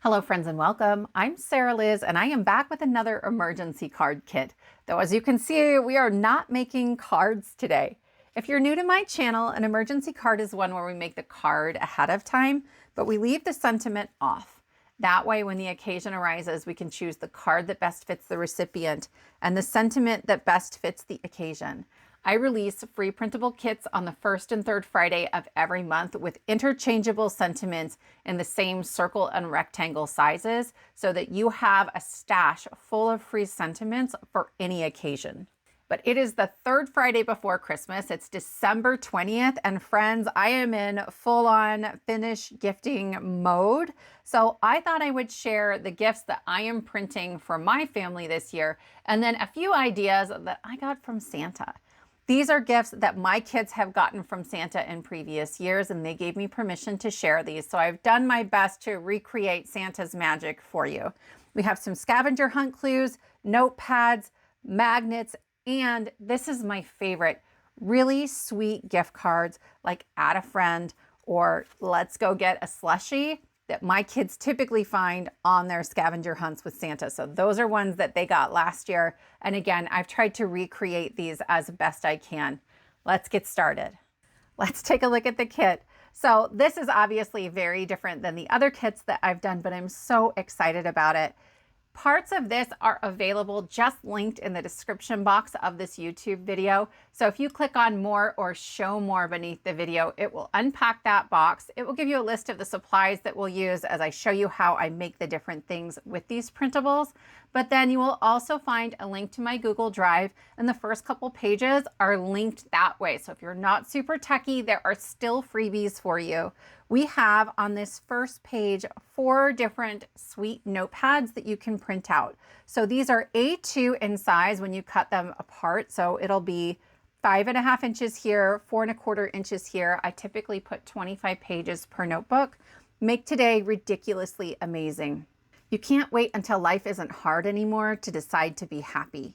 Hello friends and welcome. I'm Sarah Liz and I am back with another emergency card kit. Though as you can see, we are not making cards today. If you're new to my channel, an emergency card is one where we make the card ahead of time, but we leave the sentiment off. That way, when the occasion arises, we can choose the card that best fits the recipient and the sentiment that best fits the occasion. I release free printable kits on the first and third Friday of every month with interchangeable sentiments in the same circle and rectangle sizes so that you have a stash full of free sentiments for any occasion. But it is the third Friday before Christmas. It's December 20th. And friends, I am in full-on finish gifting mode. So I thought I would share the gifts that I am printing for my family this year, and then a few ideas that I got from Santa. These are gifts that my kids have gotten from Santa in previous years, and they gave me permission to share these. So I've done my best to recreate Santa's magic for you. We have some scavenger hunt clues, notepads, magnets, and this is my favorite, really sweet gift cards like Add a Friend or Let's Go Get a Slushie that my kids typically find on their scavenger hunts with Santa. So those are ones that they got last year. And again, I've tried to recreate these as best I can. Let's get started. Let's take a look at the kit. So this is obviously very different than the other kits that I've done, but I'm so excited about it. Parts of this are available just linked in the description box of this YouTube video. So if you click on more or show more beneath the video, it will unpack that box. It will give you a list of the supplies that we'll use as I show you how I make the different things with these printables. But then you will also find a link to my Google Drive, and the first couple pages are linked that way. So if you're not super techie, there are still freebies for you. We have on this first page 4 different sweet notepads that you can print out. So these are A2 in size when you cut them apart. So it'll be 5.5 inches here, 4.25 inches here. I typically put 25 pages per notebook. Make today ridiculously amazing. You can't wait until life isn't hard anymore to decide to be happy.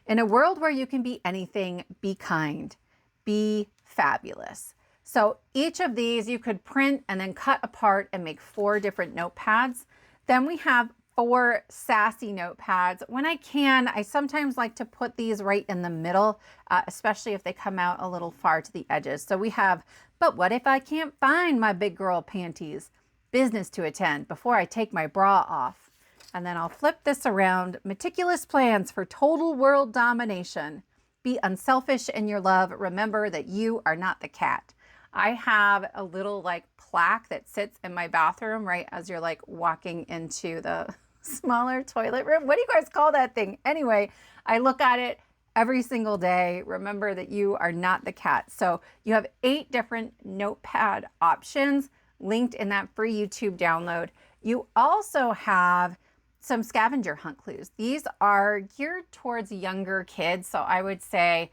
In a world where you can be anything, be kind, be fabulous. So each of these you could print and then cut apart and make 4 different notepads. Then we have 4 sassy notepads. When I can, I sometimes like to put these right in the middle, especially if they come out a little far to the edges. So we have, but what if I can't find my big girl panties? Business to attend before I take my bra off. And then I'll flip this around. Meticulous plans for total world domination. Be unselfish in your love. Remember that you are not the cat. I have a little like plaque that sits in my bathroom right as you're like walking into the smaller toilet room. What do you guys call that thing? Anyway, I look at it every single day. Remember that you are not the cat. So you have 8 different notepad options linked in that free YouTube download. You also have some scavenger hunt clues. These are geared towards younger kids. So I would say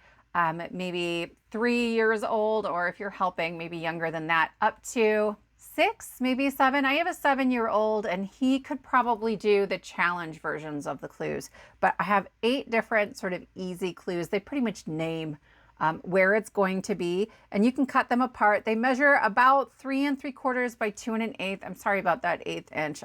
maybe 3 years old, or if you're helping, maybe younger than that, up to 6, maybe 7. I have a 7-year-old and he could probably do the challenge versions of the clues, but I have 8 different sort of easy clues. They pretty much name where it's going to be, and you can cut them apart. They measure about 3 3/4 by 2 1/8. I'm sorry about that 1/8 inch.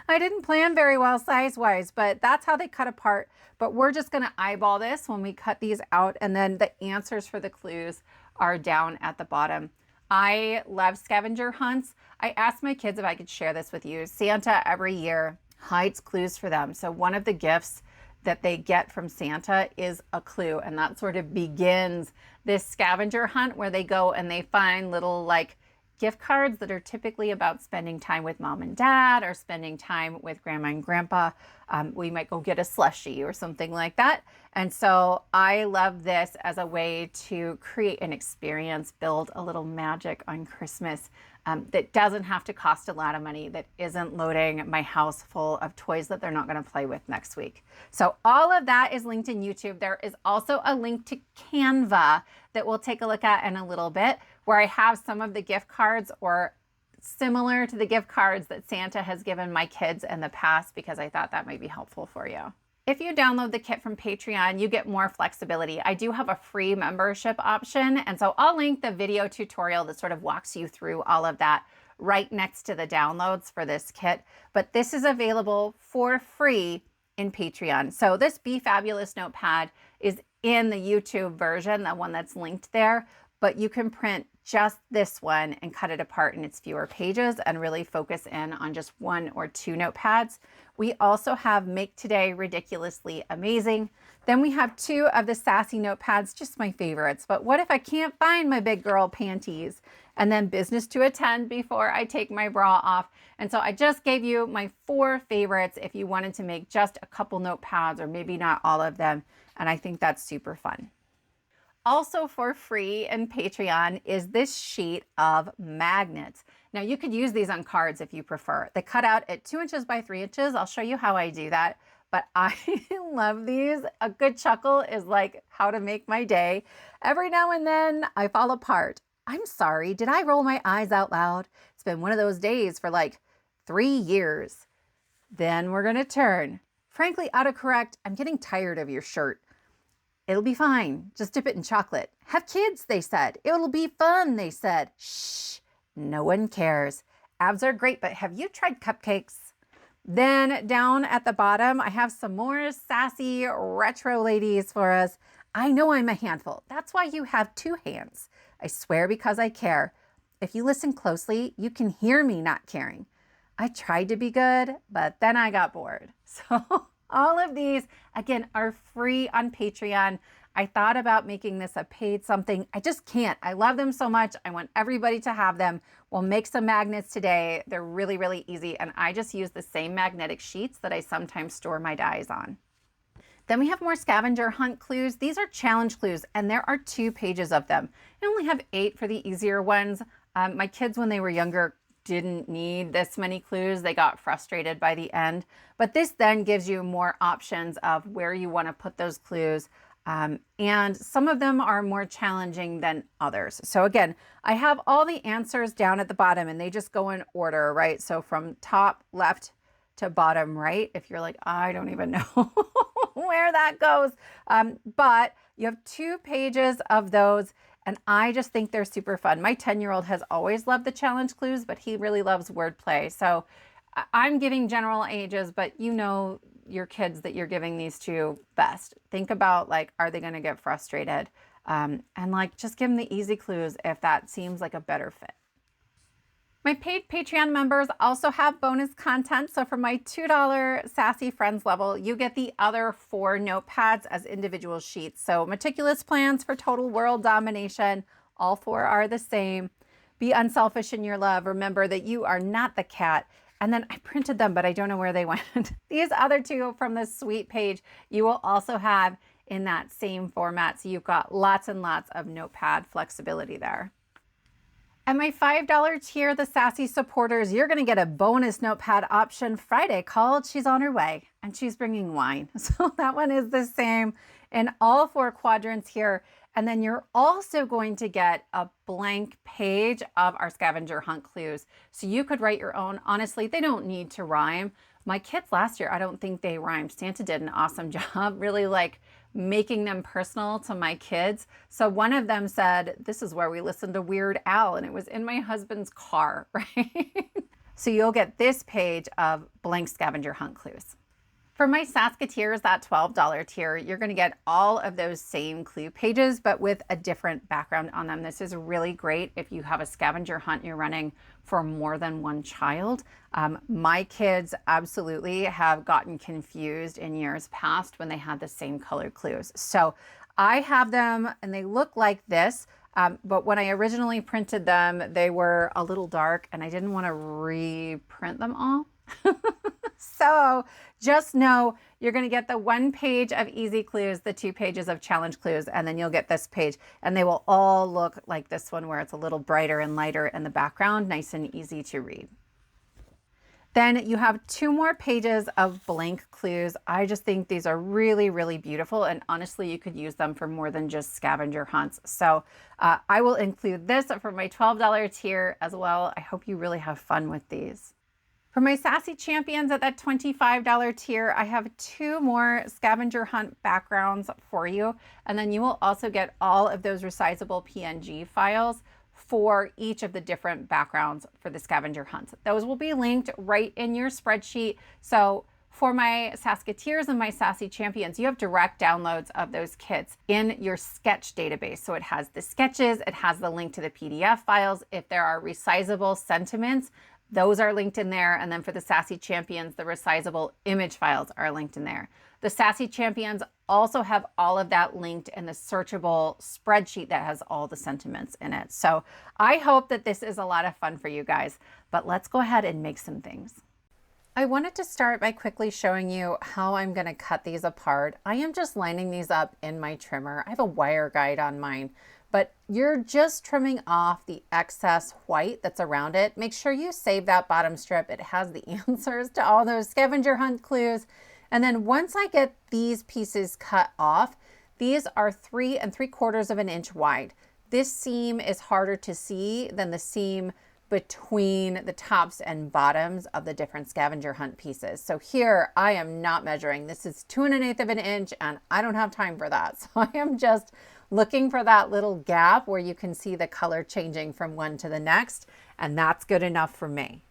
I didn't plan very well size-wise, but that's how they cut apart. But we're just gonna eyeball this when we cut these out, and then the answers for the clues are down at the bottom. I love scavenger hunts. I asked my kids if I could share this with you. Santa every year hides clues for them. So one of the gifts that they get from Santa is a clue, and that sort of begins this scavenger hunt where they go and they find little like gift cards that are typically about spending time with mom and dad or spending time with grandma and grandpa. We might go get a slushie or something like that. And so I love this as a way to create an experience, build a little magic on Christmas that doesn't have to cost a lot of money, that isn't loading my house full of toys that they're not going to play with next week. So all of that is linked in YouTube. There is also a link to Canva that we'll take a look at in a little bit, where I have some of the gift cards or similar to the gift cards that Santa has given my kids in the past, because I thought that might be helpful for you. If you download the kit from Patreon, you get more flexibility. I do have a free membership option, and so I'll link the video tutorial that sort of walks you through all of that right next to the downloads for this kit, but this is available for free in Patreon. So this Be Fabulous notepad is in the YouTube version, the one that's linked there, but you can print just this one and cut it apart in its fewer pages and really focus in on just 1 or 2 notepads. We also have Make Today Ridiculously Amazing. Then we have 2 of the Sassy notepads, just my favorites. But what if I can't find my big girl panties? And then Business to Attend Before I Take My Bra Off. And so I just gave you my 4 favorites if you wanted to make just a couple notepads or maybe not all of them. And I think that's super fun. Also for free in Patreon is this sheet of magnets. Now you could use these on cards if you prefer. They cut out at 2 inches by 3 inches. I'll show you how I do that. But I love these. A good chuckle is like how to make my day. Every now and then I fall apart. I'm sorry, did I roll my eyes out loud? It's been one of those days for like 3 years. Then we're gonna turn. Frankly, autocorrect, I'm getting tired of your shirt. It'll be fine. Just dip it in chocolate. Have kids, they said. It'll be fun, they said. Shh, no one cares. Abs are great, but have you tried cupcakes? Then down at the bottom, I have some more sassy retro ladies for us. I know I'm a handful. That's why you have 2 hands. I swear because I care. If you listen closely, you can hear me not caring. I tried to be good, but then I got bored. So all of these, again, are free on Patreon. I thought about making this a paid something. I just can't. I love them so much. I want everybody to have them. We'll make some magnets today. They're really, really easy. And I just use the same magnetic sheets that I sometimes store my dies on. Then we have more scavenger hunt clues. These are challenge clues, and there are 2 pages of them. I only have 8 for the easier ones. My kids, when they were younger, didn't need this many clues. They got frustrated by the end. But this then gives you more options of where you want to put those clues. And some of them are more challenging than others. So again, I have all the answers down at the bottom and they just go in order, right? So from top left to bottom right, if you're like, I don't even know where that goes. But you have 2 pages of those. And I just think they're super fun. My 10-year-old has always loved the challenge clues, but he really loves wordplay. So I'm giving general ages, but you know your kids that you're giving these to best. Think about like, are they gonna get frustrated? And like, just give them the easy clues if that seems like a better fit. My paid Patreon members also have bonus content. So for my $2 Sassy Friends level, you get the other 4 notepads as individual sheets. So meticulous plans for total world domination. All 4 are the same. Be unselfish in your love. Remember that you are not the cat. And then I printed them, but I don't know where they went. These other 2 from this sweet page, you will also have in that same format. So you've got lots and lots of notepad flexibility there. At my $5 tier, the Sassy supporters, you're going to get a bonus notepad option Friday called She's on Her Way, and she's bringing wine. So that one is the same in all 4 quadrants here. And then you're also going to get a blank page of our scavenger hunt clues. So you could write your own. Honestly, they don't need to rhyme. My kids last year, I don't think they rhymed. Santa did an awesome job, really like making them personal to my kids. So one of them said, this is where we listen to Weird Al, and it was in my husband's car, right? So you'll get this page of blank scavenger hunt clues. For my Saskatiers, that $12 tier, you're going to get all of those same clue pages, but with a different background on them. This is really great if you have a scavenger hunt you're running for more than one child. My kids absolutely have gotten confused in years past when they had the same color clues. So I have them and they look like this, but when I originally printed them, they were a little dark and I didn't want to reprint them all. So just know you're going to get the 1 page of easy clues, the 2 pages of challenge clues, and then you'll get this page, and they will all look like this one where it's a little brighter and lighter in the background, nice and easy to read. Then you have 2 more pages of blank clues. I just think these are really, really beautiful, and honestly, you could use them for more than just scavenger hunts. So I will include this for my $12 tier as well. I hope you really have fun with these. For my Sassy Champions at that $25 tier, I have 2 more scavenger hunt backgrounds for you. And then you will also get all of those resizable PNG files for each of the different backgrounds for the scavenger hunts. Those will be linked right in your spreadsheet. So for my Saskatoons and my Sassy Champions, you have direct downloads of those kits in your sketch database. So it has the sketches, it has the link to the PDF files. If there are resizable sentiments, those are linked in there. And then for the Sassy Champions, the resizable image files are linked in there. The Sassy Champions also have all of that linked in the searchable spreadsheet that has all the sentiments in it. So I hope that this is a lot of fun for you guys, but let's go ahead and make some things. I wanted to start by quickly showing you how I'm going to cut these apart. I am just lining these up in my trimmer. I have a wire guide on mine, but you're just trimming off the excess white that's around it. Make sure you save that bottom strip. It has the answers to all those scavenger hunt clues. And then once I get these pieces cut off, these are 3 3/4 inch wide. This seam is harder to see than the seam between the tops and bottoms of the different scavenger hunt pieces. So here I am not measuring. This is 2 1/8 inch and I don't have time for that. So I am just looking for that little gap where you can see the color changing from one to the next, and that's good enough for me.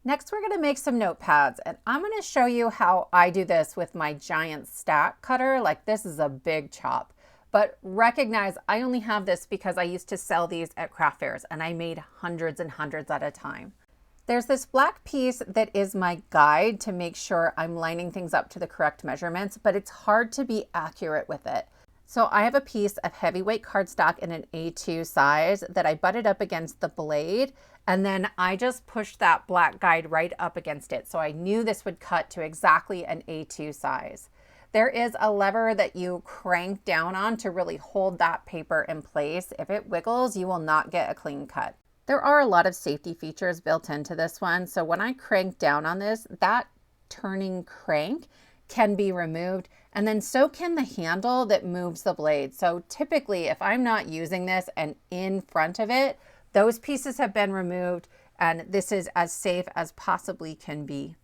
Next, we're going to make some notepads, and I'm going to show you how I do this with my giant stack cutter. Like, this is a big chop, but recognize I only have this because I used to sell these at craft fairs and I made hundreds and hundreds at a time. There's this black piece that is my guide to make sure I'm lining things up to the correct measurements, but it's hard to be accurate with it. So I have a piece of heavyweight cardstock in an A2 size that I butted up against the blade, and then I just pushed that black guide right up against it. So I knew this would cut to exactly an A2 size. There is a lever that you crank down on to really hold that paper in place. If it wiggles, you will not get a clean cut. There are a lot of safety features built into this one. So when I crank down on this, that turning crank can be removed, and then so can the handle that moves the blade. So typically, if I'm not using this and in front of it, those pieces have been removed, and this is as safe as possibly can be.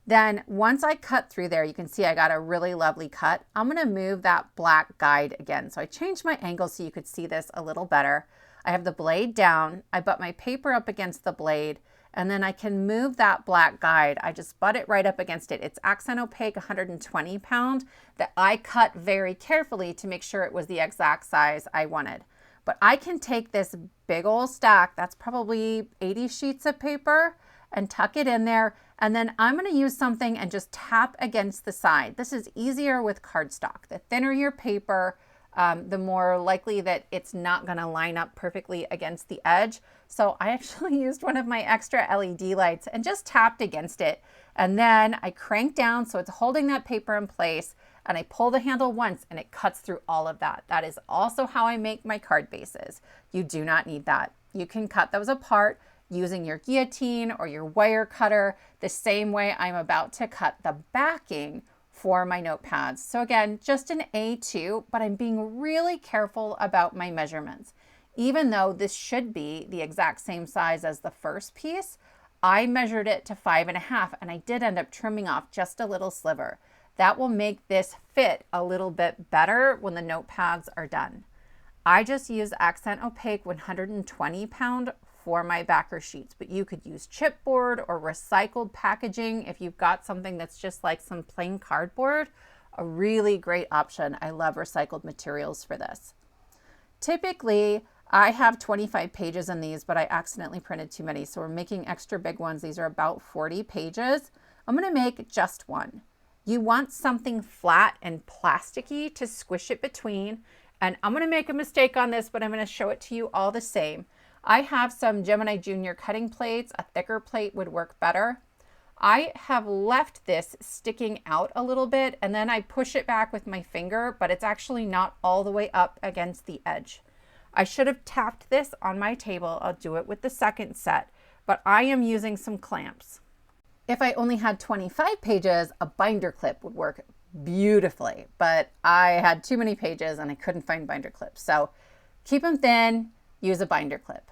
Then once I cut through there, you can see I got a really lovely cut. I'm gonna move that black guide again. So I changed my angle so you could see this a little better. I have the blade down, I butt my paper up against the blade, and then I can move that black guide. I just butt it right up against it. It's accent opaque 120 pound that I cut very carefully to make sure it was the exact size I wanted. But I can take this big old stack, that's probably 80 sheets of paper, and tuck it in there. And then I'm gonna use something and just tap against the side. This is easier with cardstock. The thinner your paper, the more likely that it's not gonna line up perfectly against the edge. So I actually used one of my extra LED lights and just tapped against it. And then I crank down so it's holding that paper in place, and I pull the handle once and it cuts through all of that. That is also how I make my card bases. You do not need that. You can cut those apart using your guillotine or your wire cutter the same way I'm about to cut the backing for my notepads. So again, just an A2, but I'm being really careful about my measurements. Even though this should be the exact same size as the first piece, I measured it to 5.5, and I did end up trimming off just a little sliver. That will make this fit a little bit better when the notepads are done. I just use accent opaque 120 pound for my backer sheets, but you could use chipboard or recycled packaging if you've got something that's just like some plain cardboard. A really great option. I love recycled materials for this. Typically, I have 25 pages in these, but I accidentally printed too many, so we're making extra big ones. These are about 40 pages. I'm gonna make just one. You want something flat and plasticky to squish it between, and I'm gonna make a mistake on this, but I'm gonna show it to you all the same. I have some Gemini Junior cutting plates. A thicker plate would work better. I have left this sticking out a little bit, and then I push it back with my finger, but it's actually not all the way up against the edge. I should have tapped this on my table. I'll do it with the second set, but I am using some clamps. If I only had 25 pages, a binder clip would work beautifully, but I had too many pages and I couldn't find binder clips. So keep them thin, use a binder clip.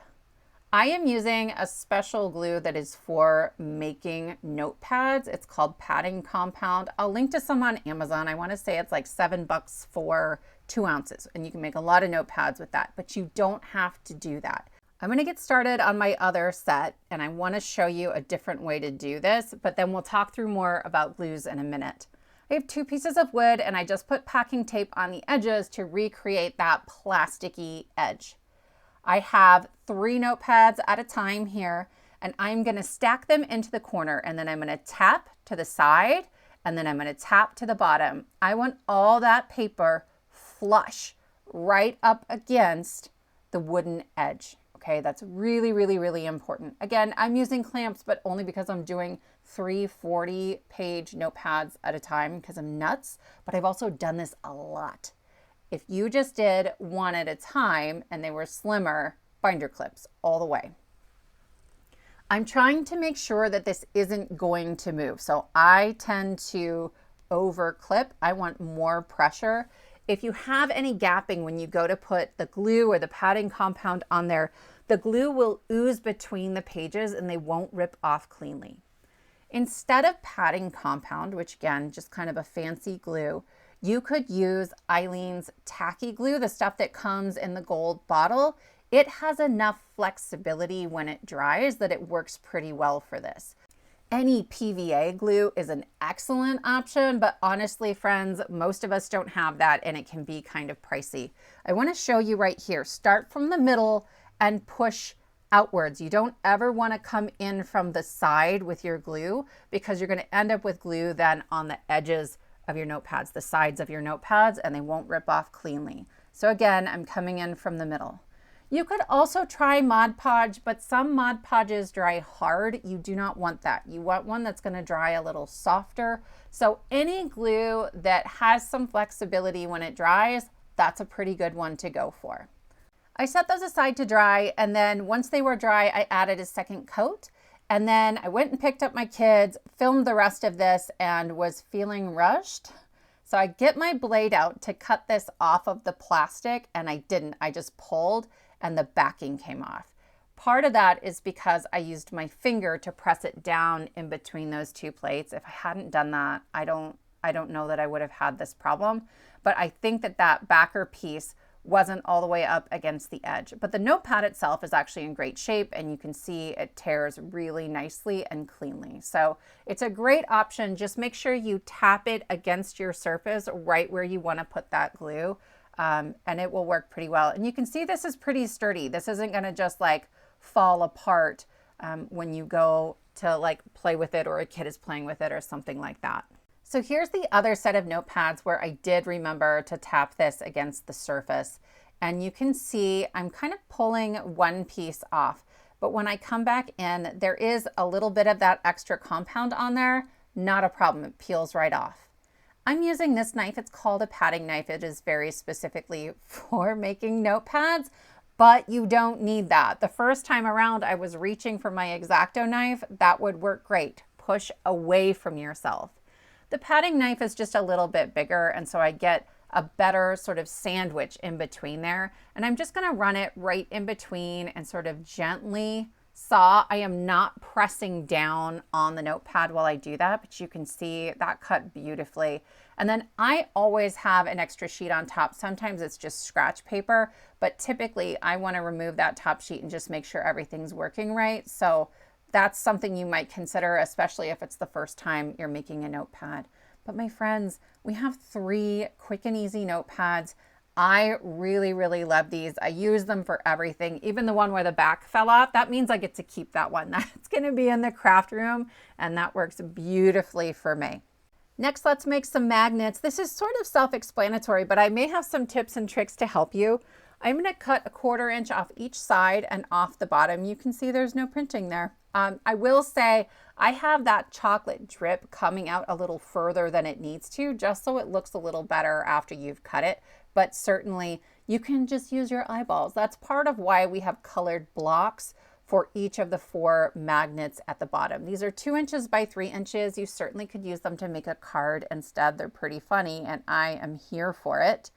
I am using a special glue that is for making notepads. It's called padding compound. I'll link to some on Amazon. I want to say it's like $7 for 2 ounces, and you can make a lot of notepads with that, but you don't have to do that. I'm going to get started on my other set, and I want to show you a different way to do this, but then we'll talk through more about glues in a minute. I have 2 pieces of wood, and I just put packing tape on the edges to recreate that plasticky edge. I have 3 notepads at a time here, and I'm going to stack them into the corner, and then I'm going to tap to the side, and then I'm going to tap to the bottom. I want all that paper flush right up against the wooden edge. Okay, that's really, really, really important. Again, I'm using clamps, but only because I'm doing 3 40-page notepads at a time because I'm nuts, but I've also done this a lot. If you just did 1 at a time and they were slimmer, binder clips all the way. I'm trying to make sure that this isn't going to move. So I tend to over clip. I want more pressure. If you have any gapping when you go to put the glue or the padding compound on there, the glue will ooze between the pages and they won't rip off cleanly. Instead of padding compound, which again, just kind of a fancy glue, you could use Eileen's tacky glue, the stuff that comes in the gold bottle. It has enough flexibility when it dries that it works pretty well for this. Any PVA glue is an excellent option, but honestly, friends, most of us don't have that and it can be kind of pricey. I want to show you right here. Start from the middle and push outwards. You don't ever want to come in from the side with your glue because you're going to end up with glue then on the edges of your notepads, the sides of your notepads, and they won't rip off cleanly. So again, I'm coming in from the middle. You could also try Mod Podge, but some Mod Podges dry hard. You do not want that. You want one that's going to dry a little softer. So any glue that has some flexibility when it dries, that's a pretty good one to go for. I set those aside to dry, and then once they were dry, I added a second coat. And then I went and picked up my kids, filmed the rest of this, and was feeling rushed. So I get my blade out to cut this off of the plastic, and I didn't. I just pulled and the backing came off. Part of that is because I used my finger to press it down in between those 2 plates. If I hadn't done that, I don't know that I would have had this problem. But I think that that backer piece wasn't all the way up against the edge. But the notepad itself is actually in great shape, and you can see it tears really nicely and cleanly. So it's a great option. Just make sure you tap it against your surface right where you want to put that glue. And it will work pretty well. And you can see this is pretty sturdy. This isn't going to just like fall apart when you go to like play with it or a kid is playing with it or something like that. So here's the other set of notepads where I did remember to tap this against the surface. And you can see I'm kind of pulling one piece off. But when I come back in, there is a little bit of that extra compound on there. Not a problem. It peels right off. I'm using this knife. It's called a padding knife. It is very specifically for making notepads, but you don't need that. The first time around, I was reaching for my X-Acto knife. That would work great. Push away from yourself. The padding knife is just a little bit bigger, and so I get a better sort of sandwich in between there. And I'm just going to run it right in between and sort of gently saw. I am not pressing down on the notepad while I do that, but you can see that cut beautifully. And then I always have an extra sheet on top. Sometimes it's just scratch paper, but typically I want to remove that top sheet and just make sure everything's working right. So that's something you might consider, especially if it's the first time you're making a notepad. But my friends, we have 3 quick and easy notepads. I really, really love these. I use them for everything. Even the one where the back fell off, that means I get to keep that one. That's going to be in the craft room, and that works beautifully for me. Next, let's make some magnets. This is sort of self-explanatory, but I may have some tips and tricks to help you. I'm going to cut 1/4 inch off each side and off the bottom. You can see there's no printing there. I will say I have that chocolate drip coming out a little further than it needs to, just so it looks a little better after you've cut it. But certainly you can just use your eyeballs. That's part of why we have colored blocks for each of the 4 magnets at the bottom. These are 2 inches by 3 inches. You certainly could use them to make a card instead. They're pretty funny, and I am here for it.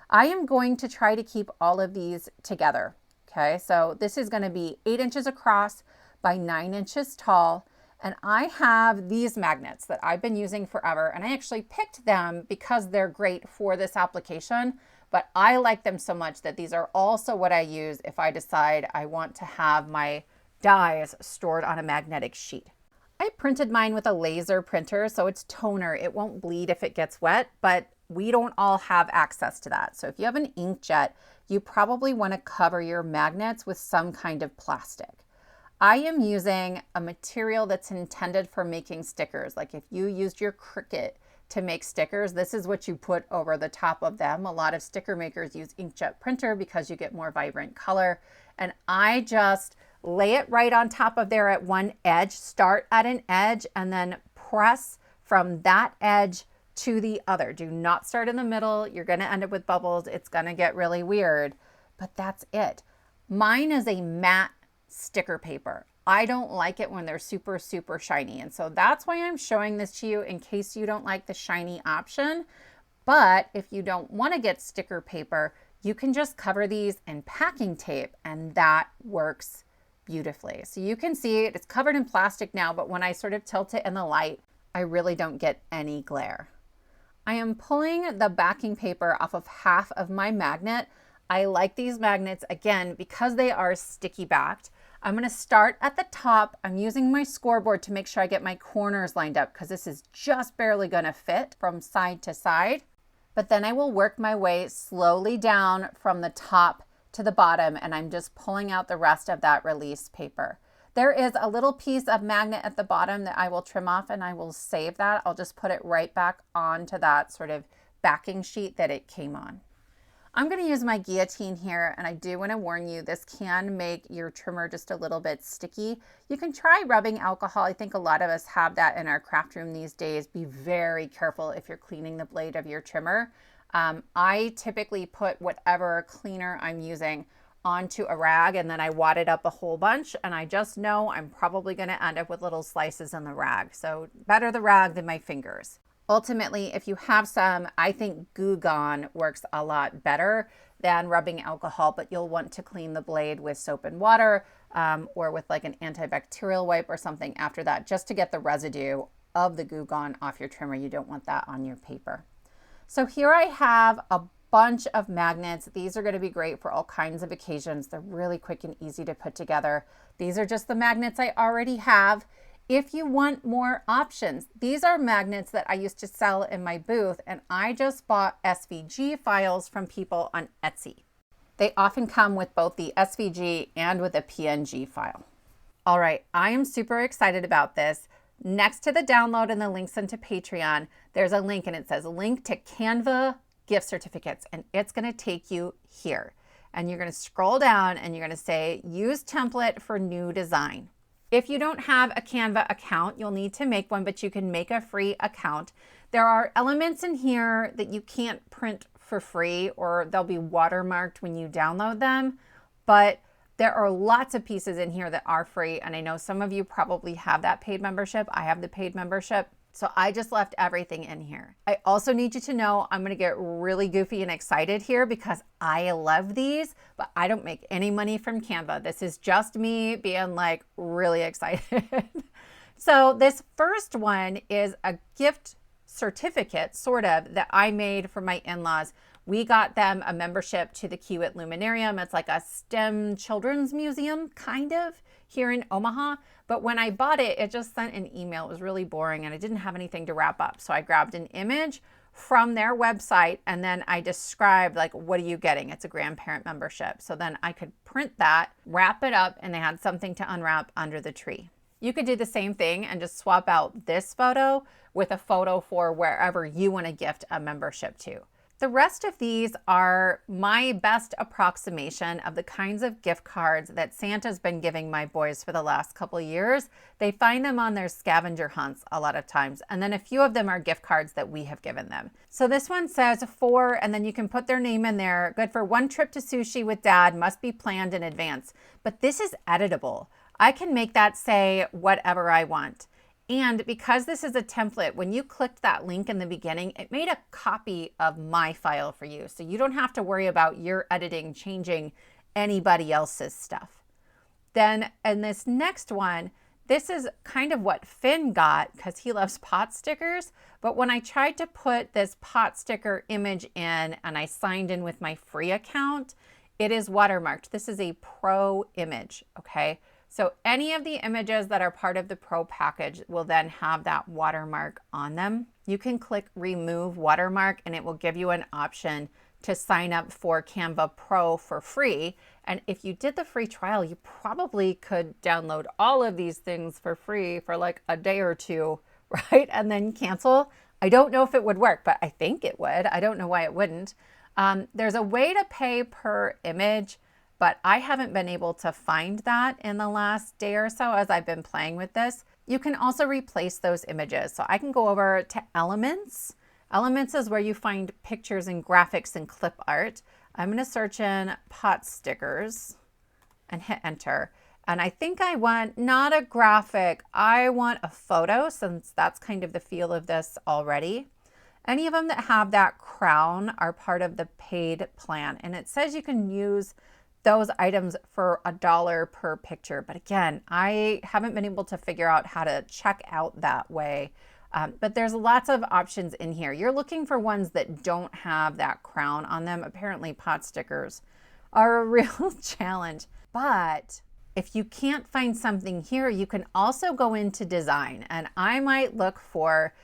I am going to try to keep all of these together. Okay, so this is going to be 8 inches across by 9 inches tall. And I have these magnets that I've been using forever, and I actually picked them because they're great for this application, but I like them so much that these are also what I use if I decide I want to have my dies stored on a magnetic sheet. I printed mine with a laser printer, so it's toner. It won't bleed if it gets wet, but we don't all have access to that. So if you have an inkjet, you probably want to cover your magnets with some kind of plastic. I am using a material that's intended for making stickers. Like if you used your Cricut to make stickers, this is what you put over the top of them. A lot of sticker makers use inkjet printer because you get more vibrant color. And I just lay it right on top of there at one edge, start at an edge, and then press from that edge to the other. Do not start in the middle. You're going to end up with bubbles. It's going to get really weird, but that's it. Mine is a matte sticker paper. I don't like it when they're super, super shiny. And so that's why I'm showing this to you in case you don't like the shiny option. But if you don't want to get sticker paper, you can just cover these in packing tape and that works beautifully. So you can see it's covered in plastic now, but when I sort of tilt it in the light, I really don't get any glare. I am pulling the backing paper off of half of my magnet. I like these magnets, again, because they are sticky backed. I'm going to start at the top. I'm using my scoreboard to make sure I get my corners lined up because this is just barely going to fit from side to side. But then I will work my way slowly down from the top to the bottom, and I'm just pulling out the rest of that release paper. There is a little piece of magnet at the bottom that I will trim off, and I will save that. I'll just put it right back onto that sort of backing sheet that it came on. I'm going to use my guillotine here, and I do want to warn you, this can make your trimmer just a little bit sticky. You can try rubbing alcohol. I think a lot of us have that in our craft room these days. Be very careful if you're cleaning the blade of your trimmer. I typically put whatever cleaner I'm using onto a rag, and then I wad it up a whole bunch, and I just know I'm probably going to end up with little slices in the rag. So better the rag than my fingers. Ultimately, if you have some, I think Goo Gone works a lot better than rubbing alcohol, but you'll want to clean the blade with soap and water or with like an antibacterial wipe or something after that, just to get the residue of the Goo Gone off your trimmer. You don't want that on your paper. So here I have a bunch of magnets. These are going to be great for all kinds of occasions. They're really quick and easy to put together. These are just the magnets I already have. If you want more options, these are magnets that I used to sell in my booth, and I just bought SVG files from people on Etsy. They often come with both the SVG and with a PNG file. All right, I am super excited about this. Next to the download and the links into Patreon, there's a link and it says link to Canva gift certificates, and it's going to take you here. And you're going to scroll down and you're going to say use template for new design. If you don't have a Canva account, you'll need to make one, but you can make a free account. There are elements in here that you can't print for free, or they'll be watermarked when you download them, but there are lots of pieces in here that are free, and I know some of you probably have that paid membership. I have the paid membership, so I just left everything in here. I also need you to know I'm going to get really goofy and excited here because I love these, but I don't make any money from Canva. This is just me being like really excited. So this first one is a gift certificate, sort of, that I made for my in-laws. We got them a membership to the Kiewit Luminarium. It's like a STEM children's museum, kind of, here in Omaha. But when I bought it, it just sent an email. It was really boring and I didn't have anything to wrap up. So I grabbed an image from their website and then I described, like, what are you getting? It's a grandparent membership. So then I could print that, wrap it up, and they had something to unwrap under the tree. You could do the same thing and just swap out this photo with a photo for wherever you want to gift a membership to. The rest of these are my best approximation of the kinds of gift cards that Santa's been giving my boys for the last couple years. They find them on their scavenger hunts a lot of times, and then a few of them are gift cards that we have given them. So this one says 4, and then you can put their name in there. Good for 1 trip to sushi with dad, must be planned in advance. But this is editable. I can make that say whatever I want. And because this is a template, when you clicked that link in the beginning, it made a copy of my file for you. So you don't have to worry about your editing changing anybody else's stuff. Then in this next one, This is kind of what Finn got because he loves pot stickers. But when I tried to put this pot sticker image in and I signed in with my free account, it is watermarked. This is a pro image, okay? So any of the images that are part of the pro package will then have that watermark on them. You can click remove watermark and it will give you an option to sign up for Canva Pro for free. And if you did the free trial, you probably could download all of these things for free for like a day or two, right? And then cancel. I don't know if it would work, but I think it would. I don't know why it wouldn't. There's a way to pay per image, but I haven't been able to find that in the last day or so as I've been playing with this. You can also replace those images. So I can go over to Elements. Elements is where you find pictures and graphics and clip art. I'm going to search in pot stickers and hit enter. And I think I want not a graphic, I want a photo, since that's kind of the feel of this already. Any of them that have that crown are part of the paid plan. And it says you can use those items for $1 per picture. But again, I haven't been able to figure out how to check out that way. But there's lots of options in here. You're looking for ones that don't have that crown on them. Apparently pot stickers are a real challenge. But if you can't find something here, you can also go into design. And I might look for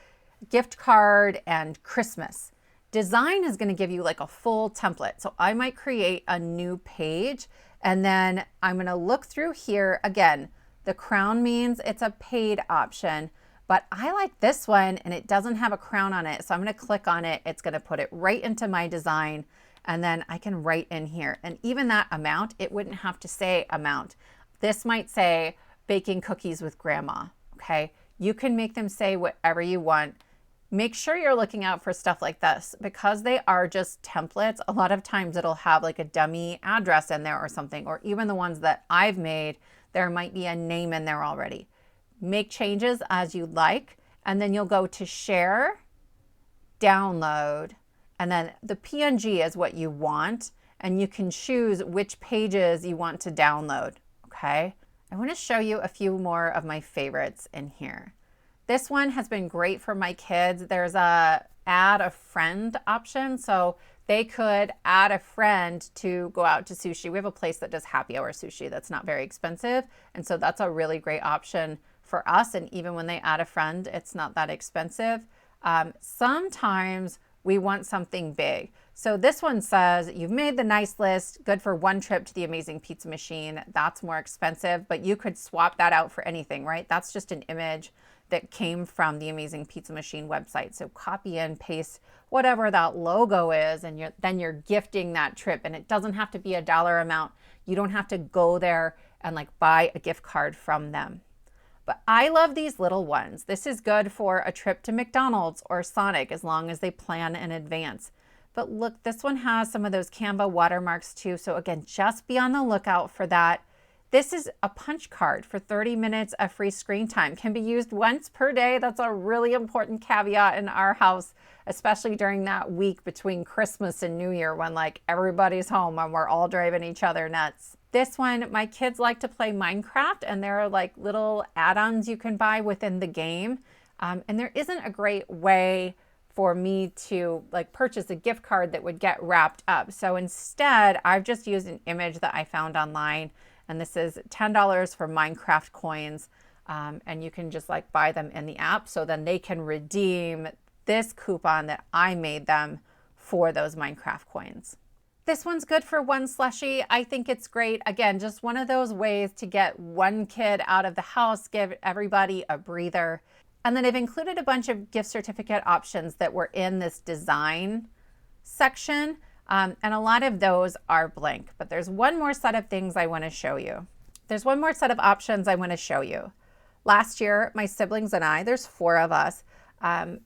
gift card and Christmas. Design is going to give you like a full template. So I might create a new page and then I'm going to look through here. Again, the crown means it's a paid option. But I like this one and it doesn't have a crown on it. So I'm going to click on it. It's going to put it right into my design. And then I can write in here. And even that amount, it wouldn't have to say amount. This might say baking cookies with grandma. Okay. You can make them say whatever you want. Make sure you're looking out for stuff like this because they are just templates. A lot of times it'll have like a dummy address in there or something, or even the ones that I've made, there might be a name in there already. Make changes as you like, and then you'll go to share, download, and then the PNG is what you want, and you can choose which pages you want to download, okay? I want to show you a few more of my favorites in here. This one has been great for my kids. There's a add a friend option, so they could add a friend to go out to sushi. We have a place that does happy hour sushi that's not very expensive, and so that's a really great option for us. And even when they add a friend, it's not that expensive. Sometimes we want something big. So this one says, you've made the nice list, good for one trip to the amazing pizza machine. That's more expensive, but you could swap that out for anything, right? That's just an image that came from the Amazing Pizza Machine website. So copy and paste whatever that logo is, and then you're gifting that trip. And it doesn't have to be a dollar amount. You don't have to go there and like buy a gift card from them. But I love these little ones. This is good for a trip to McDonald's or Sonic as long as they plan in advance. But look, this one has some of those Canva watermarks too. So again, just be on the lookout for that. This is a punch card for 30 minutes of free screen time. Can be used once per day. That's a really important caveat in our house, especially during that week between Christmas and New Year when like everybody's home and we're all driving each other nuts. This one, my kids like to play Minecraft, and there are like little add-ons you can buy within the game. And there isn't a great way for me to like purchase a gift card that would get wrapped up. So instead, I've just used an image that I found online. And this is $10 for Minecraft coins. And you can just like buy them in the app. So then they can redeem this coupon that I made them for those Minecraft coins. This one's good for one slushie. I think it's great. Again, just one of those ways to get one kid out of the house, give everybody a breather. And then I've included a bunch of gift certificate options that were in this design section. And a lot of those are blank, but there's one more set of things I want to show you. There's one more set of options I want to show you. Last year, my siblings and I, there's 4 of us,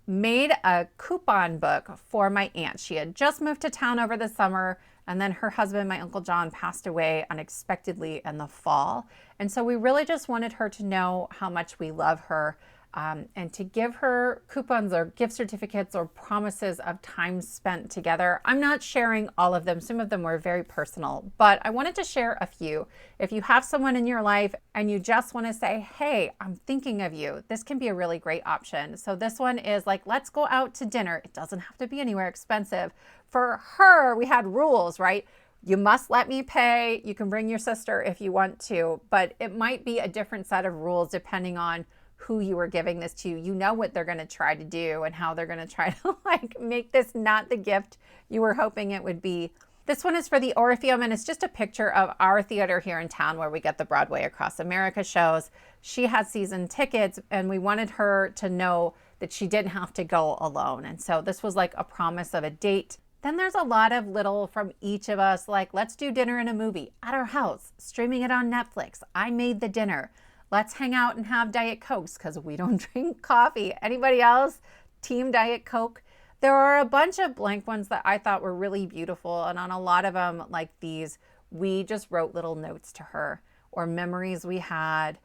made a coupon book for my aunt. She had just moved to town over the summer, and then her husband, my Uncle John, passed away unexpectedly in the fall. And so we really just wanted her to know how much we love her. and to give her coupons or gift certificates or promises of time spent together. I'm not sharing all of them. Some of them were very personal, but I wanted to share a few. If you have someone in your life and you just want to say, hey, I'm thinking of you, this can be a really great option. So this one is like, let's go out to dinner. It doesn't have to be anywhere expensive. For her, we had rules, right? You must let me pay. You can bring your sister if you want to, but it might be a different set of rules depending on who you were giving this to. You know what they're going to try to do and how they're going to try to like make this not the gift you were hoping it would be. This one is for the Orpheum, and it's just a picture of our theater here in town where we get the Broadway Across America shows. She has season tickets, and we wanted her to know that she didn't have to go alone. And so this was like a promise of a date. Then there's a lot of little from each of us, like let's do dinner and a movie at our house, streaming it on Netflix. I made the dinner. Let's hang out and have Diet Cokes because we don't drink coffee. Anybody else? Team Diet Coke? There are a bunch of blank ones that I thought were really beautiful. And on a lot of them, like these, we just wrote little notes to her or memories we had,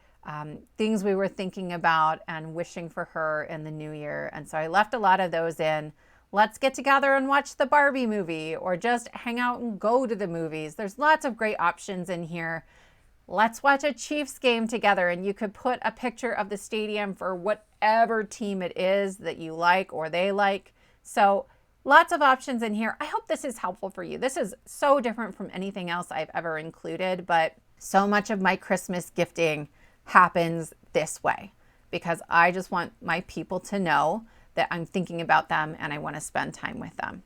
things we were thinking about and wishing for her in the new year. And so I left a lot of those in. Let's get together and watch the Barbie movie or just hang out and go to the movies. There's lots of great options in here. Let's watch a Chiefs game together, and you could put a picture of the stadium for whatever team it is that you like or they like. So lots of options in here. I hope this is helpful for you. This is so different from anything else I've ever included, but so much of my Christmas gifting happens this way because I just want my people to know that I'm thinking about them and I want to spend time with them.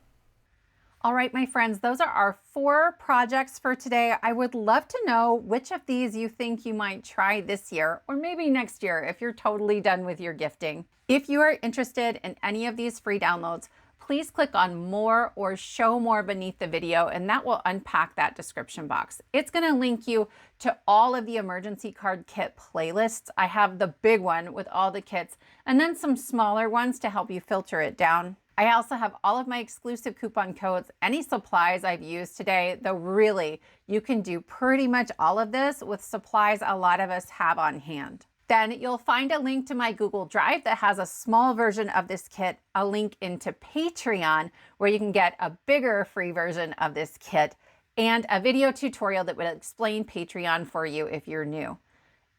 All right, my friends, those are our 4 projects for today. I would love to know which of these you think you might try this year or maybe next year if you're totally done with your gifting. If you are interested in any of these free downloads, please click on more or show more beneath the video, and that will unpack that description box. It's going to link you to all of the emergency card kit playlists. I have the big one with all the kits and then some smaller ones to help you filter it down. I also have all of my exclusive coupon codes, any supplies I've used today, though really you can do pretty much all of this with supplies a lot of us have on hand. Then you'll find a link to my Google Drive that has a small version of this kit, a link into Patreon where you can get a bigger free version of this kit, and a video tutorial that would explain Patreon for you if you're new.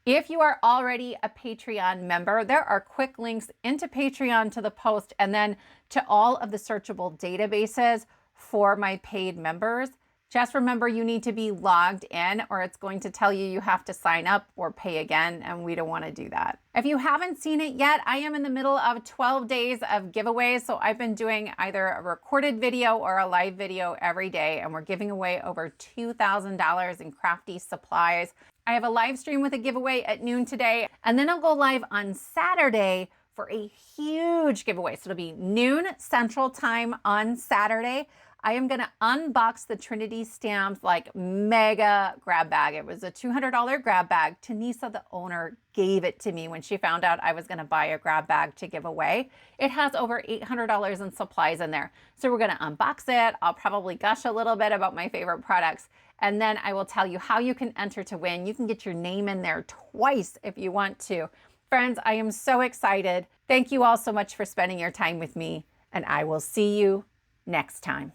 If you are already a Patreon member, there are quick links into Patreon to the post and then to all of the searchable databases for my paid members. Just remember you need to be logged in or it's going to tell you you have to sign up or pay again, and we don't want to do that. If you haven't seen it yet, I am in the middle of 12 days of giveaways. So I've been doing either a recorded video or a live video every day, and we're giving away over $2,000 in crafty supplies. I have a live stream with a giveaway at noon today, and then I'll go live on Saturday for a huge giveaway. So it'll be noon Central Time on Saturday. I am gonna unbox the Trinity Stamps like mega grab bag. It was a $200 grab bag. Tanisa, the owner, gave it to me when she found out I was gonna buy a grab bag to give away. It has over $800 in supplies in there. So we're gonna unbox it. I'll probably gush a little bit about my favorite products, and then I will tell you how you can enter to win. You can get your name in there twice if you want to. Friends, I am so excited. Thank you all so much for spending your time with me, and I will see you next time.